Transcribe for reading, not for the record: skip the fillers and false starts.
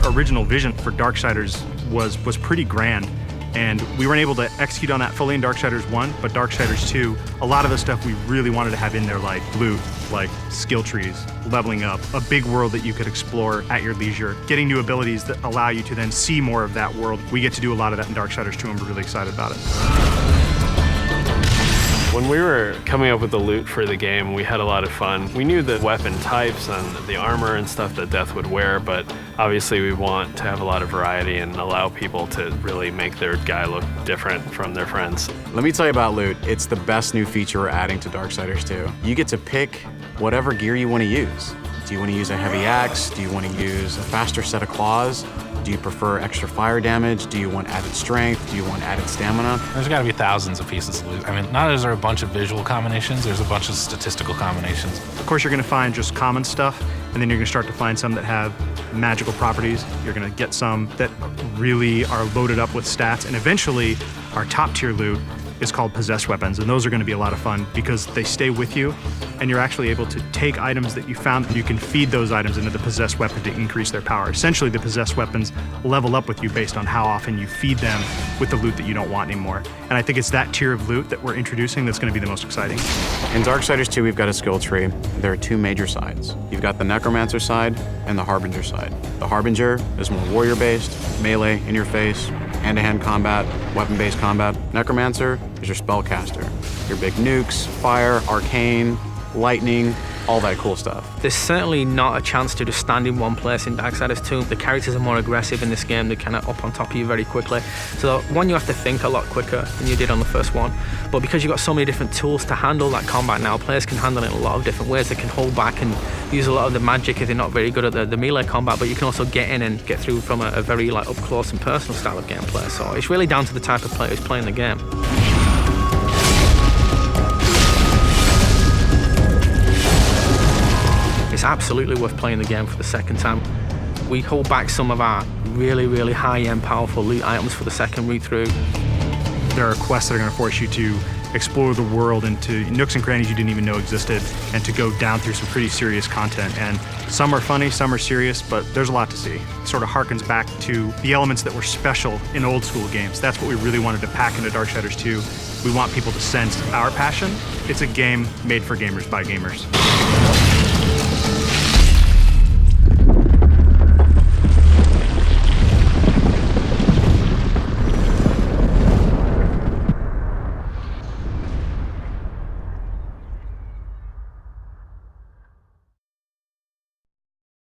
original vision for Darksiders was pretty grand. And we weren't able to execute on that fully in Darksiders 1, but Darksiders 2, a lot of the stuff we really wanted to have in there, like loot, like skill trees, leveling up, a big world that you could explore at your leisure, getting new abilities that allow you to then see more of that world. We get to do a lot of that in Darksiders 2, and we're really excited about it. When we were coming up with the loot for the game, we had a lot of fun. We knew the weapon types and the armor and stuff that Death would wear, but obviously we want to have a lot of variety and allow people to really make their guy look different from their friends. Let me tell you about loot. It's the best new feature we're adding to Darksiders 2. You get to pick whatever gear you want to use. Do you want to use a heavy axe? Do you want to use a faster set of claws? Do you prefer extra fire damage? Do you want added strength? Do you want added stamina? There's got to be thousands of pieces of loot. I mean, not only is there a bunch of visual combinations, there's a bunch of statistical combinations. Of course, you're going to find just common stuff, and then you're going to start to find some that have magical properties. You're going to get some that really are loaded up with stats, and eventually, our top tier loot is called possessed weapons, and those are going to be a lot of fun because they stay with you, and you're actually able to take items that you found, and you can feed those items into the possessed weapon to increase their power. Essentially, the possessed weapons level up with you based on how often you feed them with the loot that you don't want anymore. And I think it's that tier of loot that we're introducing that's going to be the most exciting. In Darksiders 2, we've got a skill tree. There are two major sides. You've got the Necromancer side and the Harbinger side. The Harbinger is more warrior-based, melee, in-your-face, hand-to-hand combat, weapon-based combat. Necromancer is your spellcaster. Your big nukes, fire, arcane, lightning, all that cool stuff. There's certainly not a chance to just stand in one place in Darksiders 2. The characters are more aggressive in this game. They're kind of up on top of you very quickly. So one, you have to think a lot quicker than you did on the first one. But because you've got so many different tools to handle that combat now, players can handle it in a lot of different ways. They can hold back and use a lot of the magic if they're not very good at the melee combat, but you can also get in and get through from a very like up close and personal style of gameplay. So it's really down to the type of player who's playing the game. It's absolutely worth playing the game for the second time. We hold back some of our really, really high-end, powerful loot items for the second read-through. There are quests that are going to force you to explore the world into nooks and crannies you didn't even know existed, and to go down through some pretty serious content. And some are funny, some are serious, but there's a lot to see. It sort of harkens back to the elements that were special in old school games. That's what we really wanted to pack into Darksiders 2. We want people to sense our passion. It's a game made for gamers by gamers.